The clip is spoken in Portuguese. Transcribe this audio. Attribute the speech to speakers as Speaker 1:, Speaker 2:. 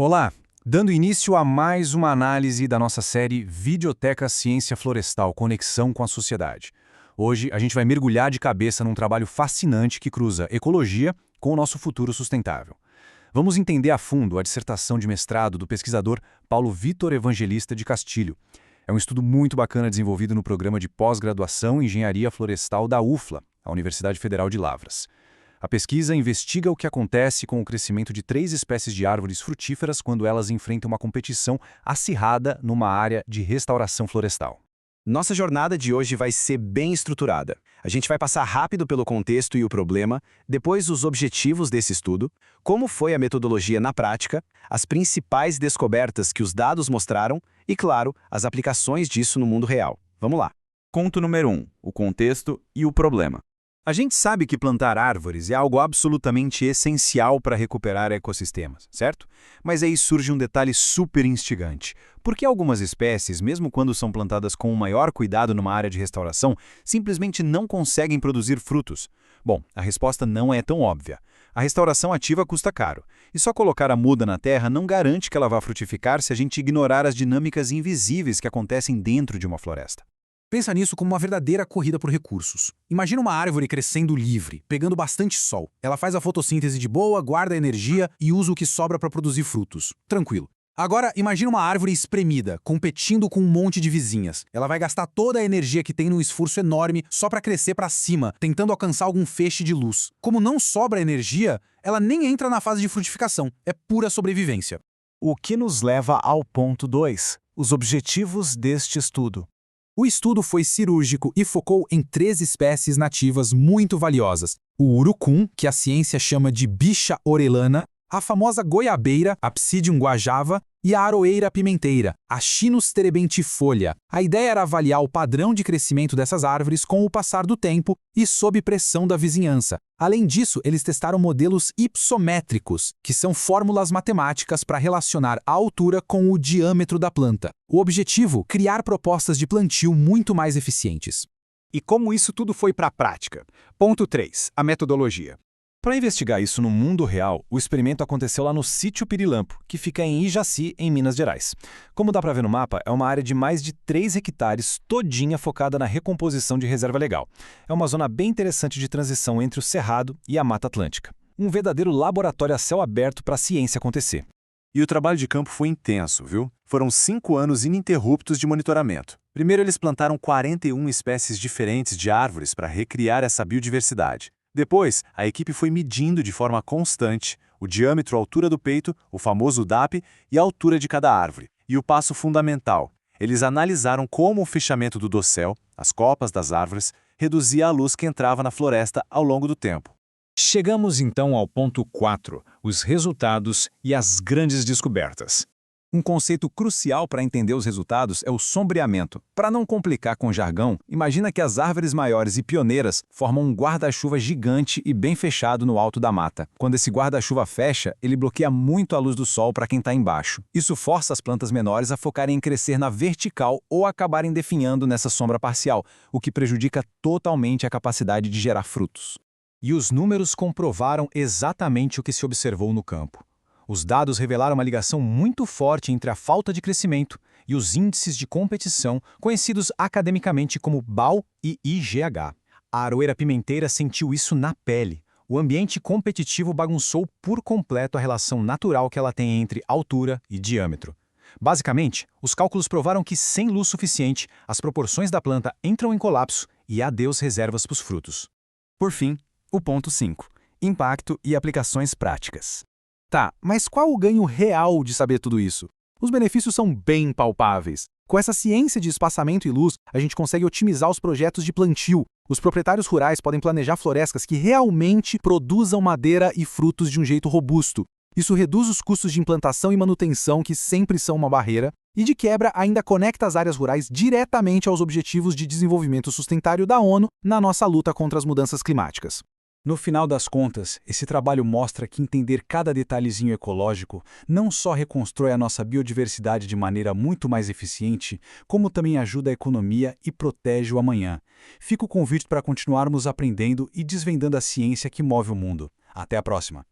Speaker 1: Olá, dando início a mais uma análise da nossa série Videoteca Ciência Florestal, Conexão com a Sociedade. Hoje a gente vai mergulhar de cabeça num trabalho fascinante que cruza ecologia com o nosso futuro sustentável. Vamos entender a fundo a dissertação de mestrado do pesquisador Paulo Vitor Evangelista de Castilho. É um estudo muito bacana desenvolvido no programa de pós-graduação em Engenharia Florestal da UFLA, a Universidade Federal de Lavras. A pesquisa investiga o que acontece com o crescimento de 3 espécies de árvores frutíferas quando elas enfrentam uma competição acirrada numa área de restauração florestal.
Speaker 2: Nossa jornada de hoje vai ser bem estruturada. A gente vai passar rápido pelo contexto e o problema, depois os objetivos desse estudo, como foi a metodologia na prática, as principais descobertas que os dados mostraram e, claro, as aplicações disso no mundo real. Vamos lá.
Speaker 3: Ponto número 1. O contexto e o problema.
Speaker 1: A gente sabe que plantar árvores é algo absolutamente essencial para recuperar ecossistemas, certo? Mas aí surge um detalhe super instigante. Por que algumas espécies, mesmo quando são plantadas com o maior cuidado numa área de restauração, simplesmente não conseguem produzir frutos? Bom, a resposta não é tão óbvia. A restauração ativa custa caro, e só colocar a muda na terra não garante que ela vá frutificar se a gente ignorar as dinâmicas invisíveis que acontecem dentro de uma floresta.
Speaker 4: Pensa nisso como uma verdadeira corrida por recursos. Imagina uma árvore crescendo livre, pegando bastante sol. Ela faz a fotossíntese de boa, guarda a energia e usa o que sobra para produzir frutos. Tranquilo. Agora, imagina uma árvore espremida, competindo com um monte de vizinhas. Ela vai gastar toda a energia que tem num esforço enorme só para crescer para cima, tentando alcançar algum feixe de luz. Como não sobra energia, ela nem entra na fase de frutificação. É pura sobrevivência.
Speaker 5: O que nos leva ao ponto 2, os objetivos deste estudo.
Speaker 4: O estudo foi cirúrgico e focou em 3 espécies nativas muito valiosas. O urucum, que a ciência chama de bicha orelana, a famosa goiabeira, a Psidium guajava, e a aroeira pimenteira, a Chinus terebentifolia. A ideia era avaliar o padrão de crescimento dessas árvores com o passar do tempo e sob pressão da vizinhança. Além disso, eles testaram modelos ipsométricos, que são fórmulas matemáticas para relacionar a altura com o diâmetro da planta. O objetivo? Criar propostas de plantio muito mais eficientes.
Speaker 1: E como isso tudo foi para a prática? Ponto 3. A metodologia. Para investigar isso no mundo real, o experimento aconteceu lá no Sítio Pirilampo, que fica em Ijaci, em Minas Gerais. Como dá para ver no mapa, é uma área de mais de 3 hectares, todinha focada na recomposição de reserva legal. É uma zona bem interessante de transição entre o Cerrado e a Mata Atlântica. Um verdadeiro laboratório a céu aberto para a ciência acontecer.
Speaker 6: E o trabalho de campo foi intenso, viu? Foram 5 anos ininterruptos de monitoramento. Primeiro, eles plantaram 41 espécies diferentes de árvores para recriar essa biodiversidade. Depois, a equipe foi medindo de forma constante o diâmetro, a altura do peito, o famoso DAP e a altura de cada árvore. E o passo fundamental, eles analisaram como o fechamento do dossel, as copas das árvores, reduzia a luz que entrava na floresta ao longo do tempo.
Speaker 1: Chegamos então ao ponto 4, os resultados e as grandes descobertas. Um conceito crucial para entender os resultados é o sombreamento. Para não complicar com jargão, imagina que as árvores maiores e pioneiras formam um guarda-chuva gigante e bem fechado no alto da mata. Quando esse guarda-chuva fecha, ele bloqueia muito a luz do sol para quem está embaixo. Isso força as plantas menores a focarem em crescer na vertical ou acabarem definhando nessa sombra parcial, o que prejudica totalmente a capacidade de gerar frutos. E os números comprovaram exatamente o que se observou no campo. Os dados revelaram uma ligação muito forte entre a falta de crescimento e os índices de competição, conhecidos academicamente como BAU e IGH. A aroeira pimenteira sentiu isso na pele. O ambiente competitivo bagunçou por completo a relação natural que ela tem entre altura e diâmetro. Basicamente, os cálculos provaram que, sem luz suficiente, as proporções da planta entram em colapso e adeus reservas para os frutos.
Speaker 3: Por fim, o ponto 5. Impacto e aplicações práticas.
Speaker 4: Tá, mas qual o ganho real de saber tudo isso? Os benefícios são bem palpáveis. Com essa ciência de espaçamento e luz, a gente consegue otimizar os projetos de plantio. Os proprietários rurais podem planejar florestas que realmente produzam madeira e frutos de um jeito robusto. Isso reduz os custos de implantação e manutenção, que sempre são uma barreira, e de quebra ainda conecta as áreas rurais diretamente aos Objetivos de Desenvolvimento Sustentável da ONU na nossa luta contra as mudanças climáticas.
Speaker 1: No final das contas, esse trabalho mostra que entender cada detalhezinho ecológico não só reconstrói a nossa biodiversidade de maneira muito mais eficiente, como também ajuda a economia e protege o amanhã. Fica o convite para continuarmos aprendendo e desvendando a ciência que move o mundo. Até a próxima!